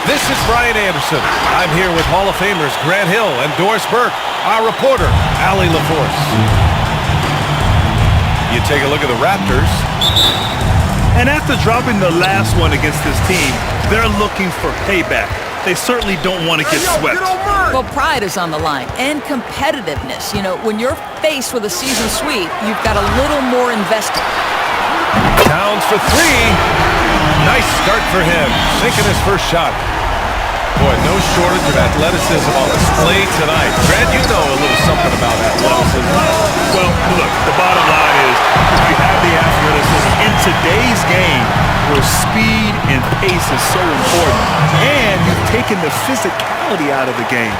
This is Brian Anderson. I'm here with Hall of Famers Grant Hill and Doris Burke, our reporter, Allie LaForce. You take a look at the Raptors. And after dropping the last one against this team, they're looking for payback. They certainly don't want to get swept. Well, pride is on the line and competitiveness. You know, when you're faced with a season sweep, you've got a little more invested. Towns for three. Nice start for him, sinking his first shot. Boy, no shortage of athleticism on display tonight. Grant, you know a little something about athleticism. Well, look, the bottom line is you have the athleticism in today's game where speed and pace is so important, and you've taken the physicality out of the game.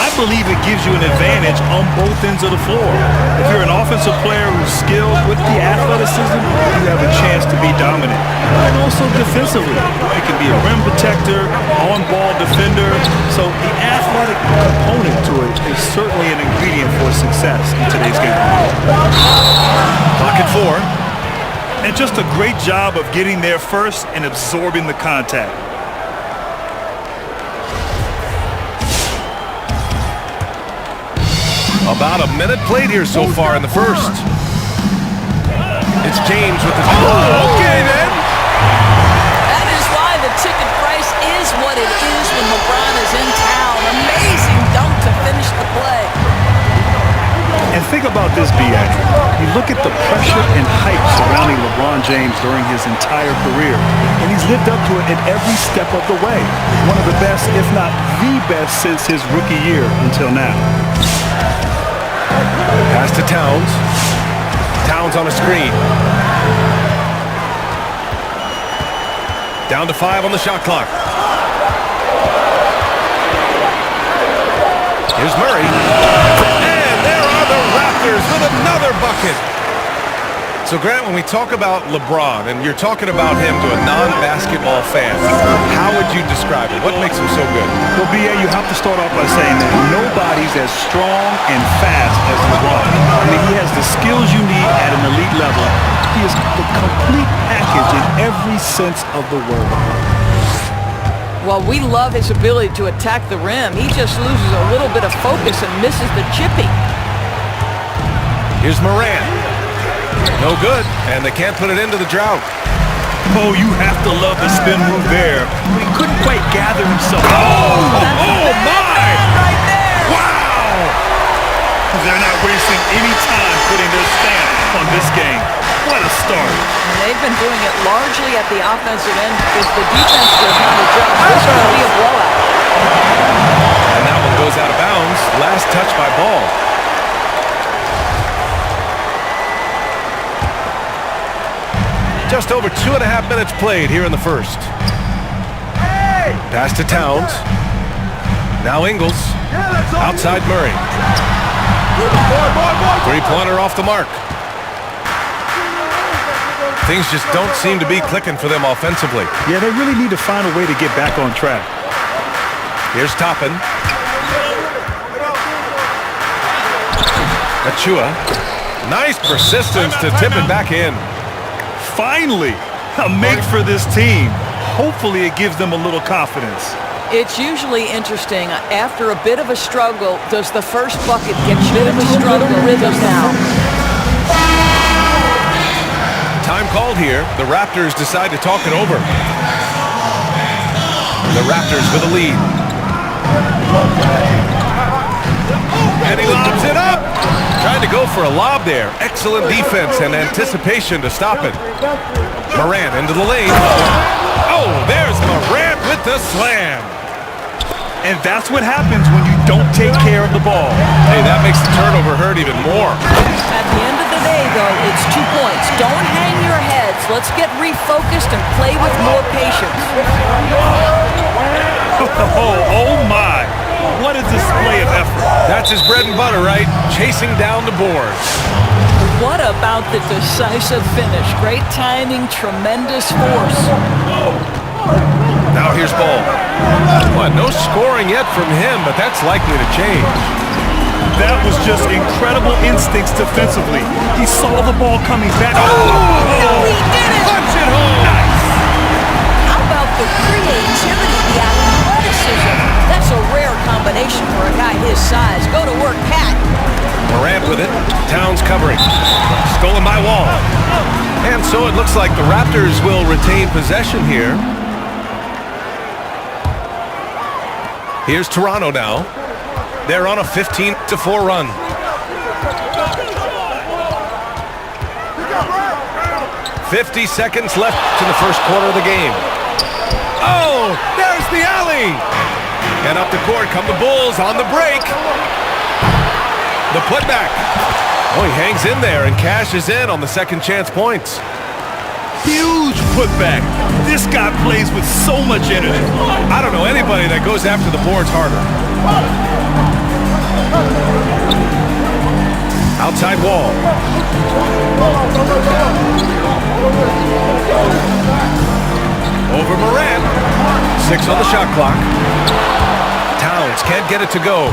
I believe it gives you an advantage on both ends of the floor. If you're an offensive player who's skilled with the athleticism, you have a chance to be dominant. And also defensively, you can be a rim protector, on-ball defender. So the athletic component to it is certainly an ingredient for success in today's game. Pocket four. And just a great job of getting there first and absorbing the contact. About a minute played here so far in the first. It's James with the... Oh, okay then. That is why the ticket price is what it is when LeBron is in town. Amazing dunk to finish the play. And think about this, B.A. You look at the pressure and hype surrounding LeBron James during his entire career, and he's lived up to it at every step of the way. One of the best, if not the best, since his rookie year until now. Pass to Towns. Towns on a screen. Down to 5 on the shot clock. Here's Murray. And there are the Raptors with another bucket. So, Grant, when we talk about LeBron, and you're talking about him to a non-basketball fan, how would you describe it? What makes him so good? Well, B.A., you have to start off by saying that nobody's as strong and fast as LeBron. I mean, he has the skills you need at an elite level. He is the complete package in every sense of the word. While we love his ability to attack the rim, he just loses a little bit of focus and misses the chipping. Here's Moran. No good, and they can't put it into the drought. Oh, you have to love the spin move there. He couldn't quite gather himself. Oh my! Right there. Wow! They're not wasting any time putting their stamp on this game. What a start. They've been doing it largely at the offensive end because the defense does not adjust. This could be a blowout. And that one goes out of bounds. Last touch by Ball. Just over 2.5 minutes played here in the first. Pass to Towns. Now Ingles. Outside Murray. Three-pointer off the mark. Things just don't seem to be clicking for them offensively. Yeah, they really need to find a way to get back on track. Here's Toppin. Achua. Nice persistence to tip it back in. Finally, a make for this team. Hopefully it gives them a little confidence. It's usually interesting. After a bit of a struggle, does the first bucket get you into struggle rhythm now? Time called here. The Raptors decide to talk it over. The Raptors with a lead. And he lobs it up. Trying to go for a lob there. Excellent defense and anticipation to stop it. Morant into the lane. Oh, there's Morant with the slam. And that's what happens when you don't take care of the ball. Hey, that makes the turnover hurt even more. At the end of the day, though, it's 2 points. Don't hang your heads. Let's get refocused and play with more patience. Oh my. What a display of effort. That's his bread and butter, right? Chasing down the boards. What about the decisive finish? Great timing, tremendous force. Now here's Ball. Well, no scoring yet from him, but that's likely to change. That was just incredible instincts defensively. He saw the ball coming back. Oh, he did it! Punch it home! Nice. How about the creativity the athlete That's a rare combination for a guy his size. Go to work, Cat. Morant with it. Towns covering. Stolen by Wall. And so it looks like the Raptors will retain possession here. Here's Toronto now. They're on a 15-4 run. "50 seconds left in the first quarter of the game. Oh, there's the alley. And up the court come the Bulls on the break. The putback. Oh, he hangs in there and cashes in on the second chance points. Huge putback. This guy plays with so much energy. I don't know anybody that goes after the boards harder. Outside Wall. Over Morant. 6 on the shot clock. Towns can't get it to go.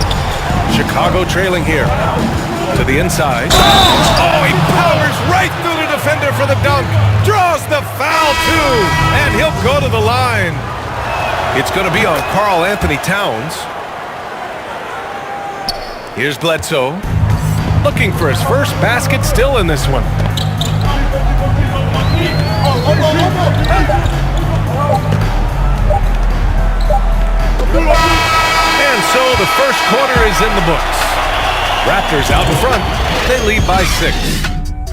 Chicago trailing here. To the inside. Oh, he powers right through the defender for the dunk. Draws the foul, too. And he'll go to the line. It's going to be on Karl Anthony Towns. Here's Bledsoe. Looking for his first basket still in this one. And so the first quarter is in the books. Raptors out in front. They lead by 6.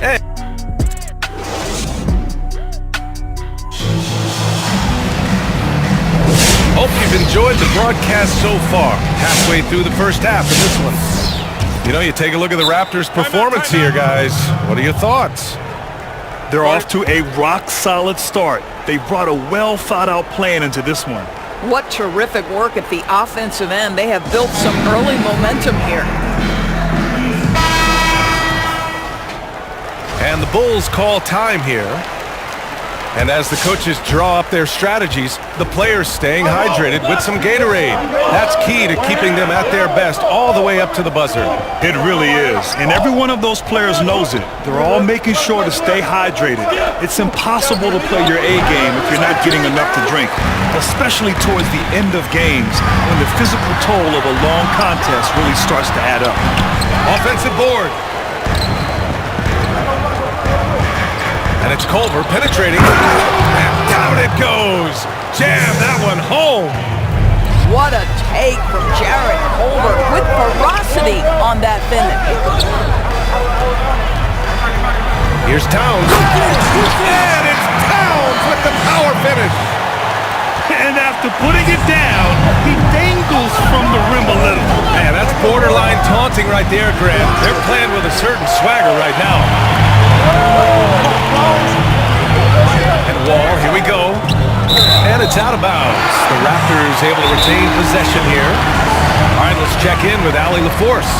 And hope you've enjoyed the broadcast so far. Halfway through the first half of this one. You know, you take a look at the Raptors' performance here, guys. What are your thoughts? They're off to a rock-solid start. They brought a well-thought-out plan into this one. What terrific work at the offensive end. They have built some early momentum here. And the Bulls call time here. And as the coaches draw up their strategies, the players staying hydrated with some Gatorade. That's key to keeping them at their best all the way up to the buzzer. It really is. And every one of those players knows it. They're all making sure to stay hydrated. It's impossible to play your A game if you're not getting enough to drink, especially towards the end of games when the physical toll of a long contest really starts to add up. Offensive board. And it's Culver penetrating. And down it goes. Jam that one home. What a take from Jarrett Culver with ferocity on that finish. Here's Towns. And it's Towns with the power finish. And after putting it down, he dangles from the rim a little. Man, that's borderline taunting right there, Grant. They're playing with a certain swagger right now. And Wall, here we go. And it's out of bounds. The Raptors able to retain possession here. All right, let's check in with Allie LaForce.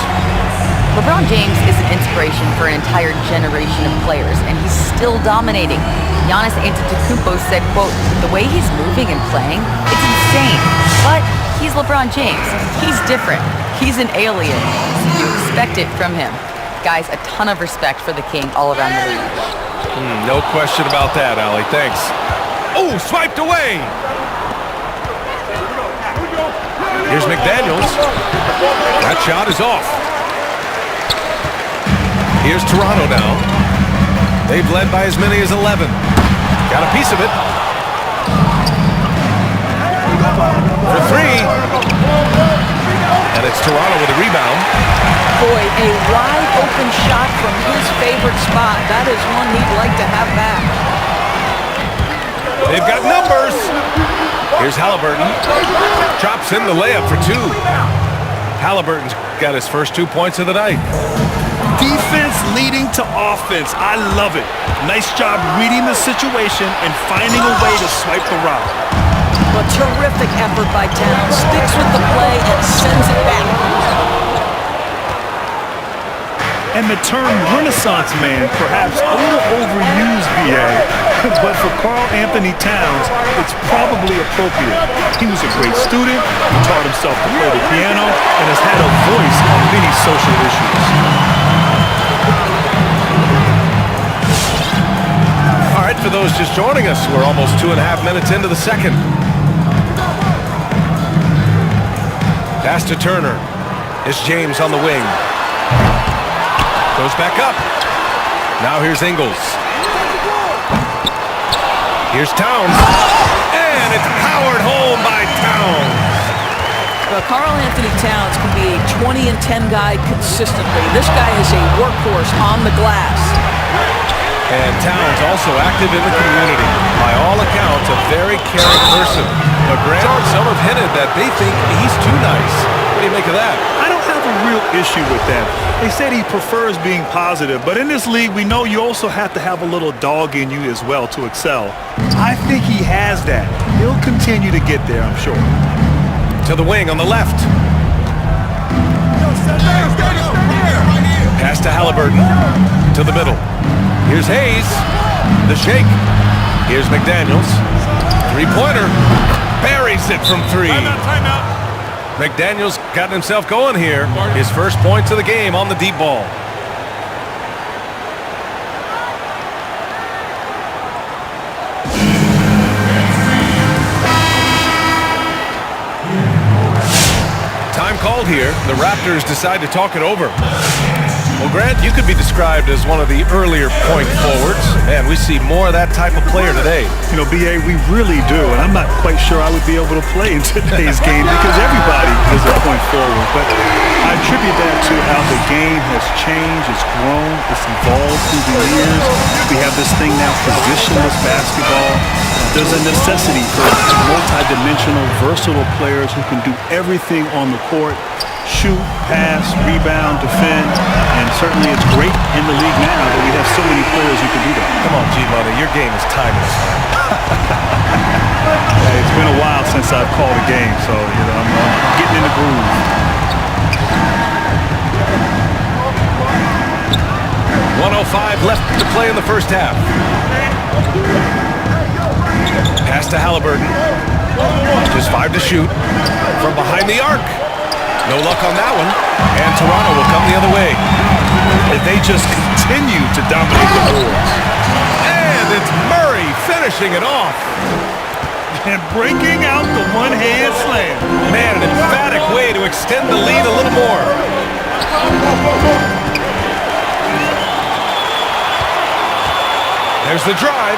LeBron James is an inspiration for an entire generation of players, and he's still dominating. Giannis Antetokounmpo said, quote, "The way he's moving and playing, it's insane. But he's LeBron James. He's different. He's an alien. You expect it from him." Guys, a ton of respect for the King all around the league. No question about that, Allie. Thanks. Oh, swiped away. Here's McDaniels. That shot is off. Here's Toronto now. They've led by as many as 11. Got a piece of it. For 3. And it's Toronto with a rebound. Boy, a wide open shot from his favorite spot. That is one he'd like to have back. They've got numbers. Here's Halliburton. Drops in the layup for 2. Halliburton's got his first 2 points of the night. Defense leading to offense. I love it. Nice job reading the situation and finding a way to swipe the rock. A terrific effort by Towns. Sticks with the play and sends it back. And the term Renaissance man, perhaps a little overused, BA, but for Karl Anthony Towns, it's probably appropriate. He was a great student, he taught himself to play the piano, and has had a voice on many social issues. All right, for those just joining us, we're almost 2.5 minutes into the second. Pass to Turner. It's James on the wing. Goes back up. Now here's Ingles. Here's Towns. And it's powered home by Towns. Well, Karl Anthony Towns can be a 20 and 10 guy consistently. This guy is a workhorse on the glass. And Towns also active in the community. By all accounts, a very caring person. But Grant, some have hinted that they think he's too nice. What do you make of that? I don't have a real issue with that. They said he prefers being positive, but in this league, we know you also have to have a little dog in you as well to excel. I think he has that. He'll continue to get there, I'm sure. To the wing on the left. Pass to Halliburton. To the middle. Here's Hayes. The shake. Here's McDaniels. Three-pointer. Buries it from three. McDaniels got himself going here. His first points of the game on the deep ball. Time called here. The Raptors decide to talk it over. Well, Grant, you could be described as one of the earlier point forwards. Man, we see more of that type of player today. You know, B.A., we really do, and I'm not quite sure I would be able to play in today's game because everybody is a point forward. But I attribute that to how the game has changed, it's grown, it's evolved through the years. We have this thing now, positionless basketball. There's a necessity for multi-dimensional, versatile players who can do everything on the court. Shoot, pass, rebound, defend, and certainly it's great in the league now that we have so many players who can do that. Come on, G-Money, your game is timeless. Hey, it's been a while since I've called a game, so I'm getting in the groove. .105 left to play in the first half. Pass to Halliburton. Just 5 to shoot from behind the arc. No luck on that one, and Toronto will come the other way. As they just continue to dominate the boards. And it's Murray finishing it off. And breaking out the one-hand slam. Man, an emphatic way to extend the lead a little more. There's the drive.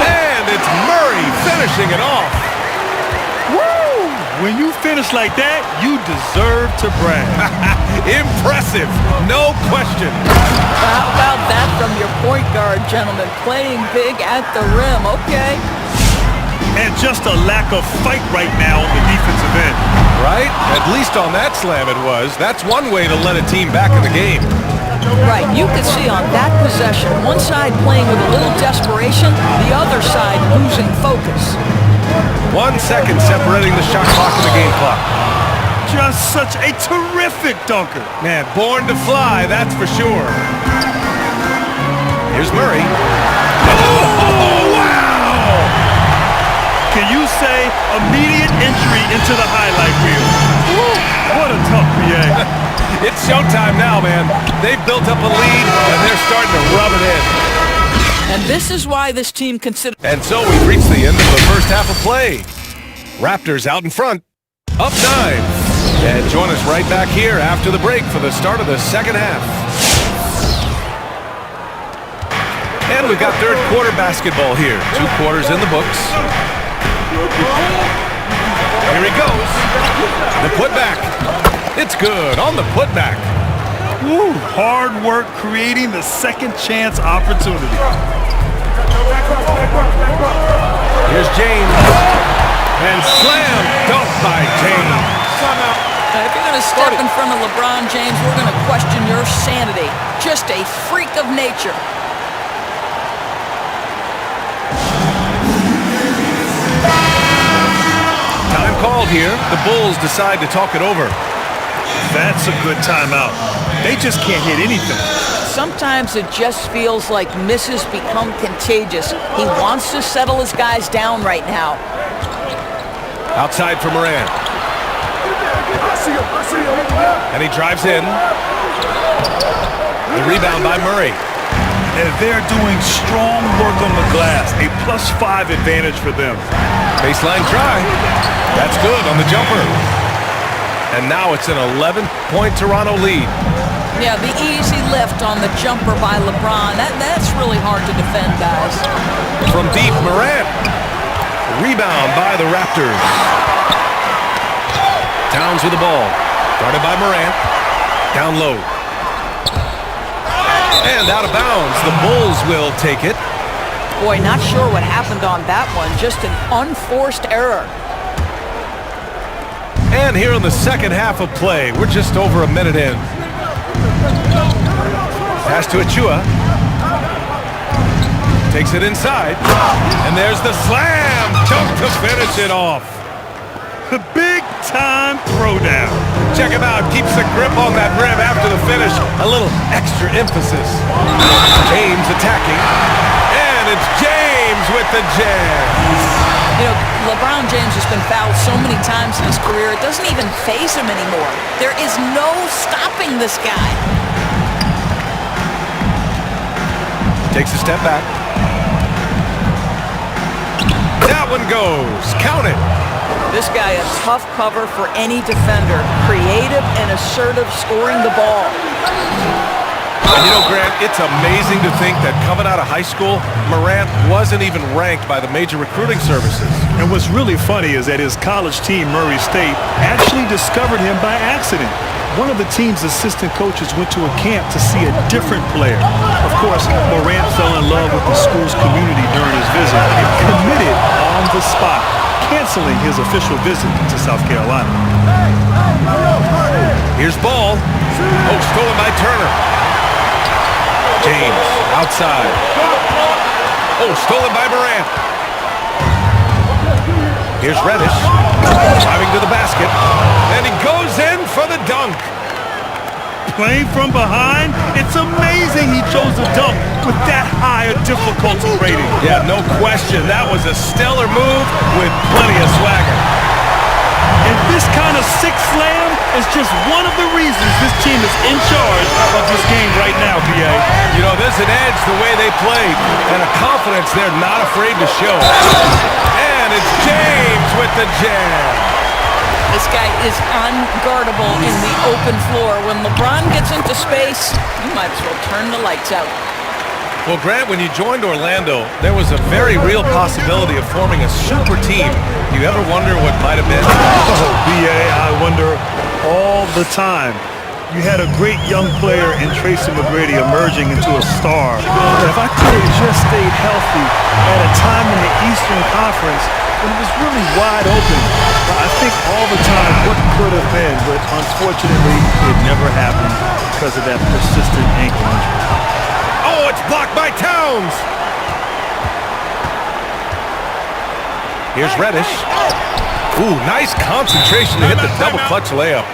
And it's Murray finishing it off. When you finish like that, you deserve to brag. Impressive, no question. How about that from your point guard, gentlemen? Playing big at the rim, okay. And just a lack of fight right now on the defensive end. Right? At least on that slam it was. That's one way to let a team back in the game. Right, you could see on that possession, one side playing with a little desperation, the other side losing focus. 1 second separating the shot clock and the game clock. Just such a terrific dunker. Man, born to fly, that's for sure. Here's Murray. Oh, wow! Can you say immediate entry into the highlight reel? Woo, what a tough PA. It's showtime now, man. They've built up a lead, and they're starting to rub it in. And this is why this team considers... And so we've reached the end of the first half of play. Raptors out in front, up 9. And join us right back here after the break for the start of the second half. And we've got third quarter basketball here. 2 quarters in the books. Here he goes. The putback. It's good on the putback. Woo, hard work creating the second chance opportunity. Here's James. And slam dunk by James. If you're going to step in front of LeBron James, we're going to question your sanity. Just a freak of nature. Time called here. The Bulls decide to talk it over. That's a good timeout. They just can't hit anything. Sometimes it just feels like misses become contagious. He wants to settle his guys down right now. Outside for Moran. And he drives in. The rebound by Murray. And they're doing strong work on the glass. A +5 advantage for them. Baseline try. That's good on the jumper. And now it's an 11-point Toronto lead. Yeah, the easy lift on the jumper by LeBron. That's really hard to defend, guys. From deep, Morant. Rebound by the Raptors. Towns with the ball. Guarded by Morant. Down low. And out of bounds. The Bulls will take it. Boy, not sure what happened on that one. Just an unforced error. And here in the second half of play, we're just over a minute in. Pass to Achua. Takes it inside. And there's the slam. Dunk to finish it off. The big-time throwdown. Check him out. Keeps the grip on that rim after the finish. A little extra emphasis. James attacking. And it's James with the jam. You know, LeBron James has been fouled so many times in his career, it doesn't even faze him anymore. There is no stopping this guy. Takes a step back. That one goes. Count it. This guy a tough cover for any defender. Creative and assertive scoring the ball. And you know, Grant, it's amazing to think that coming out of high school, Morant wasn't even ranked by the major recruiting services. And what's really funny is that his college team, Murray State, actually discovered him by accident. One of the team's assistant coaches went to a camp to see a different player. Of course, Morant fell in love with the school's community during his visit and committed on the spot, canceling his official visit to South Carolina. Here's ball. Oh, stolen by Turner. James outside. Oh, stolen by Morant. Here's Reddish driving to the basket, and he goes in for the dunk. Playing from behind, it's amazing he chose a dunk with that high a difficulty rating. Yeah, no question. That was a stellar move with plenty of swagger. And this kind of sick slam is just one of the reasons this team is in charge of this game right now, B.A. You know, there's an edge the way they played and a confidence they're not afraid to show. And it's James with the jam. This guy is unguardable in the open floor. When LeBron gets into space, you might as well turn the lights out. Well, Grant, when you joined Orlando, there was a very real possibility of forming a super team. Do you ever wonder what might have been? Oh, B.A., I wonder all the time. You had a great young player in Tracy McGrady emerging into a star. If I could have just stayed healthy at a time in the Eastern Conference when it was really wide open, I think all the time what could have been, but unfortunately it never happened because of that persistent ankle injury. Oh, it's blocked by Towns. Here's Reddish. Ooh, nice concentration to hit the double clutch layup.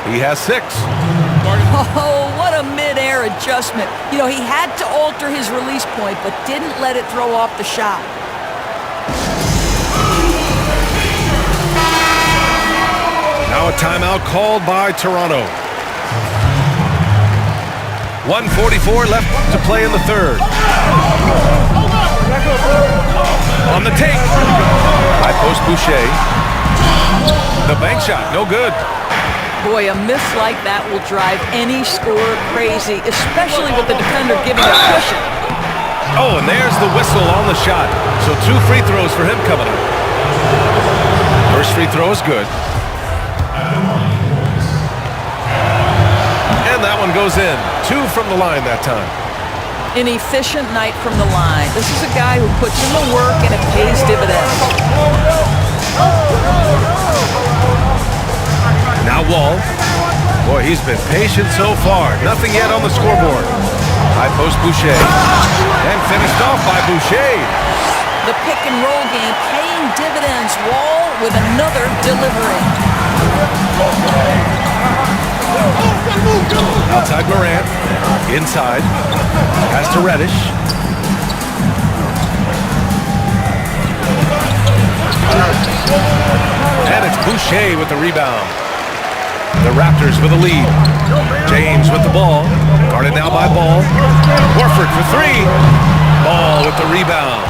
He has 6. Oh, what a mid-air adjustment. You know, he had to alter his release point, but didn't let it throw off the shot. Now a timeout called by Toronto. 1:44 left to play in the third. On the take. High post Boucher. The bank shot, no good. Boy, a miss like that will drive any scorer crazy, especially with the defender giving a cushion. Oh, and there's the whistle on the shot. So 2 free throws for him coming up. First free throw is good. And that one goes in. 2 from the line that time. An efficient night from the line. This is a guy who puts in the work and it pays dividends. Now Wall. Boy, he's been patient so far. Nothing yet on the scoreboard. High post Boucher. And finished off by Boucher. The pick and roll game paying dividends. Wall with another delivery. Outside Morant. Inside. Pass to Reddish. And it's Boucher with the rebound. The Raptors with the lead. James with the ball. Guarded now by Ball. Horford for 3. Ball with the rebound.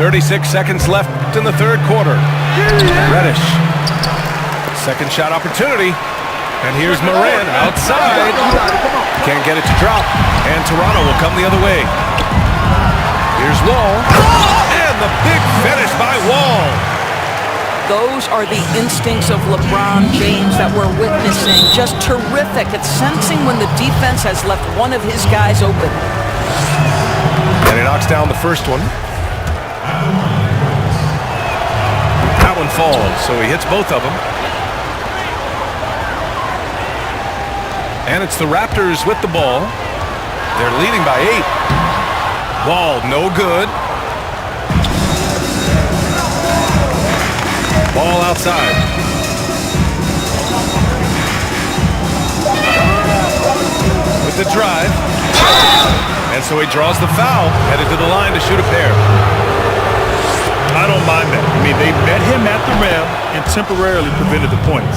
36 seconds left in the third quarter. Reddish. Second shot opportunity. And here's Moran outside. Can't get it to drop. And Toronto will come the other way. Here's Wall. And the big finish by Wall. Those are the instincts of LeBron James that we're witnessing. Just terrific at sensing when the defense has left one of his guys open. And he knocks down the first one. That one falls, so he hits both of them. And it's the Raptors with the ball. They're leading by 8. Wall, no good. Ball outside. With the drive. And so he draws the foul, headed to the line to shoot a pair. I don't mind that. I mean, they met him at the rim and temporarily prevented the points.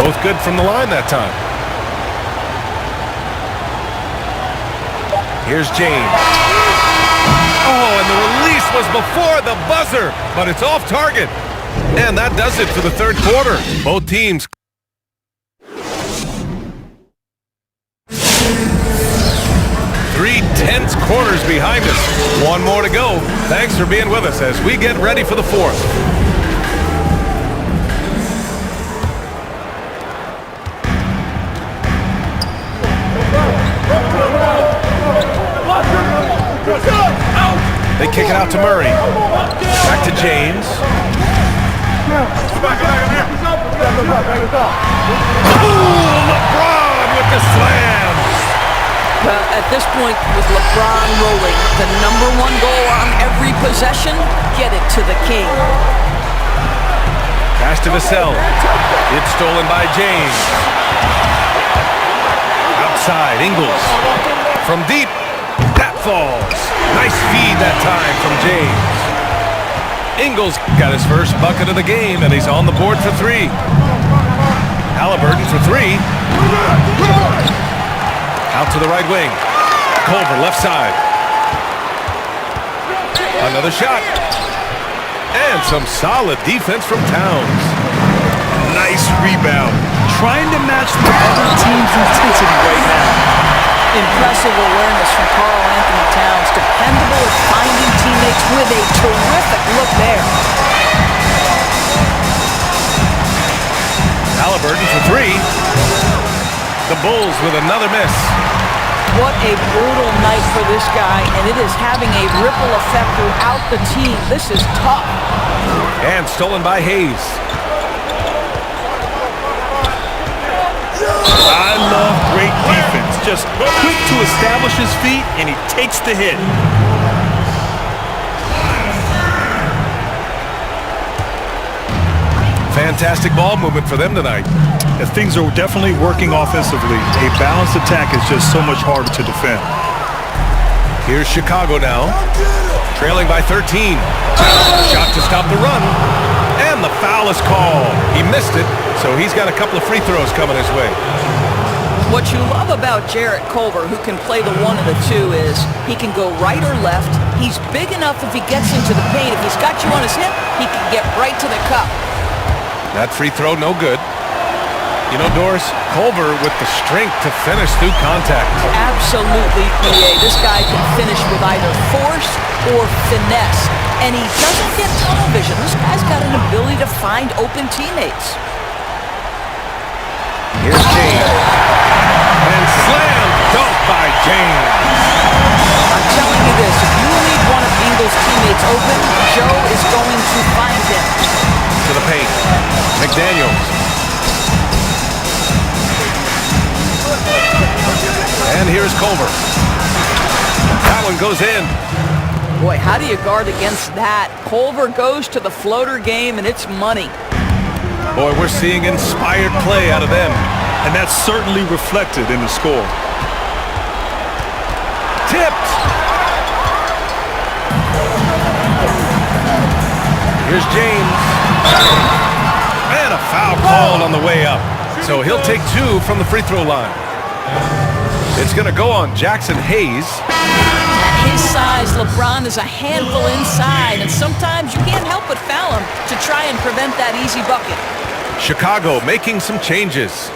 Both good from the line that time. Here's James. Oh, and the release was before the buzzer, but it's off target. And that does it for the third quarter. Both teams. Three tense quarters behind us. One more to go. Thanks for being with us as we get ready for the fourth. They kick it out to Murray. Back to James. Ooh, LeBron with the slam. At this point, with LeBron rolling, the #1 goal on every possession, get it to the king. Pass to Vassell. It's stolen by James. Outside, Ingles. From deep, that falls. Nice feed that time from James. Ingles got his first bucket of the game, and he's on the board for 3. Halliburton for 3. Out to the right wing. Culver, left side. Another shot. And some solid defense from Towns. Nice rebound. Trying to match the other team's intensity right now. Impressive awareness from Karl-Anthony Towns. Dependable at finding teammates with a terrific look there. Halliburton for 3. The Bulls with another miss. What a brutal night for this guy, and it is having a ripple effect throughout the team. This is tough. And stolen by Hayes. I love great defense. Just quick to establish his feet, and he takes the hit. Fantastic ball movement for them tonight. As things are definitely working offensively, a balanced attack is just so much harder to defend. Here's Chicago now, trailing by 13. Shot to stop the run, and the foul is called. He missed it, so he's got a couple of free throws coming his way. What you love about Jarrett Culver, who can play the 1 and the 2, is he can go right or left. He's big enough if he gets into the paint. If he's got you on his hip, he can get right to the cup. That free throw, no good. You know, Doris, Culver with the strength to finish through contact. Absolutely, PA. This guy can finish with either force or finesse. And he doesn't get tunnel vision. This guy's got an ability to find open teammates. Here's James. And slam dunk by James. I'm telling you this, if you need one of Ingles' teammates open, Joe is going to find him. To the paint. McDaniels. And here's Culver. That one goes in. Boy, how do you guard against that? Culver goes to the floater game, and it's money. Boy, we're seeing inspired play out of them. And that's certainly reflected in the score. Tipped. Here's James. And a foul called on the way up. So he'll take 2 from the free throw line. It's going to go on Jackson Hayes. his size, LeBron is a handful inside, and sometimes you can't help but foul him to try and prevent that easy bucket. Chicago making some changes.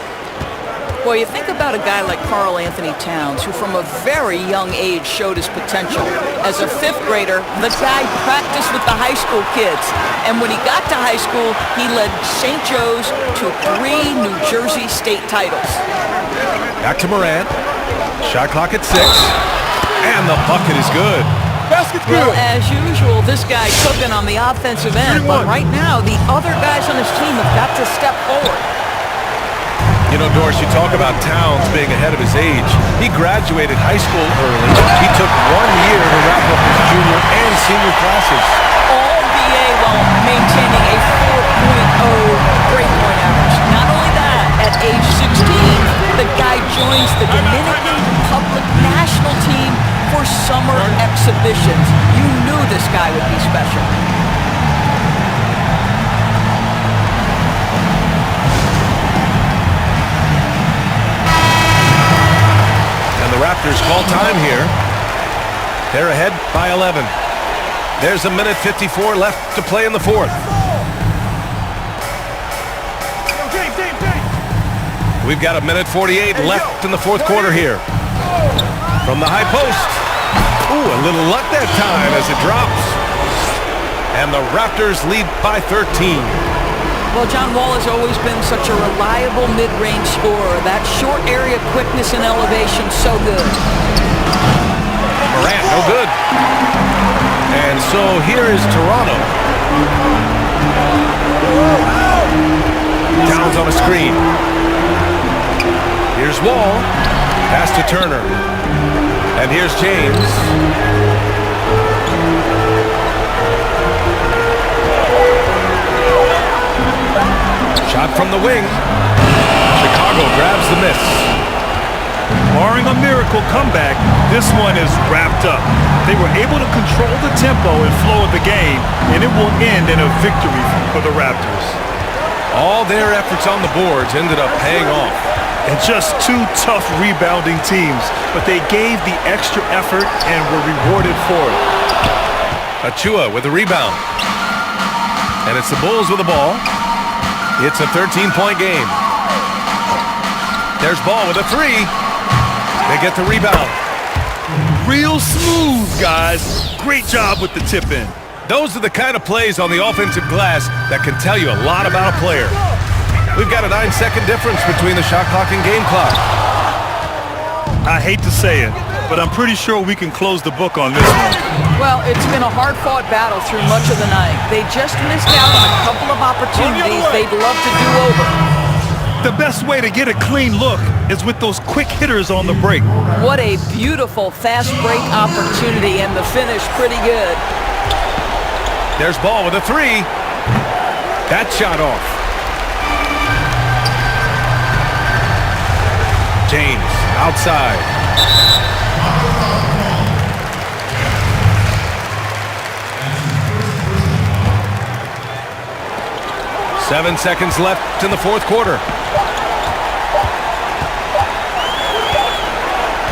Boy, you think about a guy like Karl Anthony Towns, who from a very young age showed his potential. As a fifth grader, the guy practiced with the high school kids. And when he got to high school, he led St. Joe's to 3 New Jersey state titles. Back to Morant. Shot clock at 6. And the bucket is good. Basket's Well, good. as usual, this guy cooking on the offensive end. But right now, the other guys on his team have got to step forward. You know, Doris, you talk about Towns being ahead of his age. He graduated high school early. He took 1 year to wrap up his junior and senior classes. All BA while maintaining a 4.0 grade point average. Not only that, at age 16, the guy joins the Dominican Republic national team for summer exhibitions. You knew this guy would be special. And the Raptors call time here. They're ahead by 11. There's a minute 54 left to play in the fourth. We've got a minute 48 left in the fourth quarter here. From the high post. Ooh, a little luck that time as it drops. And the Raptors lead by 13. Well, John Wall has always been such a reliable mid-range scorer. That short area quickness and elevation, so good. Morant, no good. And so here is Toronto. Towns on a screen. Here's Wall. Pass to Turner. And here's James. Shot from the wing. Chicago grabs the miss. Barring a miracle comeback, this one is wrapped up. They were able to control the tempo and flow of the game, and it will end in a victory for the Raptors. All their efforts on the boards ended up paying off. And just 2 tough rebounding teams, but they gave the extra effort and were rewarded for it. Achua with a rebound. And it's the Bulls with the ball. It's a 13-point game. There's Ball with a 3. They get the rebound. Real smooth, guys. Great job with the tip-in. Those are the kind of plays on the offensive glass that can tell you a lot about a player. We've got a 9-second difference between the shot clock and game clock. I hate to say it, but I'm pretty sure we can close the book on this one. Well, it's been a hard-fought battle through much of the night. They just missed out on a couple of opportunities they'd love to do over. The best way to get a clean look is with those quick hitters on the break. What a beautiful fast break opportunity, and the finish pretty good. There's Ball with a 3. That shot off. James outside. Seven seconds left in the fourth quarter.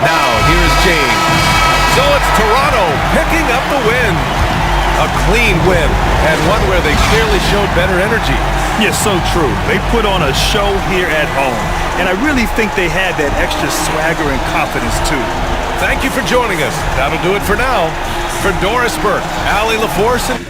Now here's James. So it's Toronto picking up the win. A clean win, and one where they clearly showed better energy. Yes, so true. They put on a show here at home, and I really think they had that extra swagger and confidence too. Thank you for joining us. That'll do it for now. For Doris Burke, Allie LaForce, and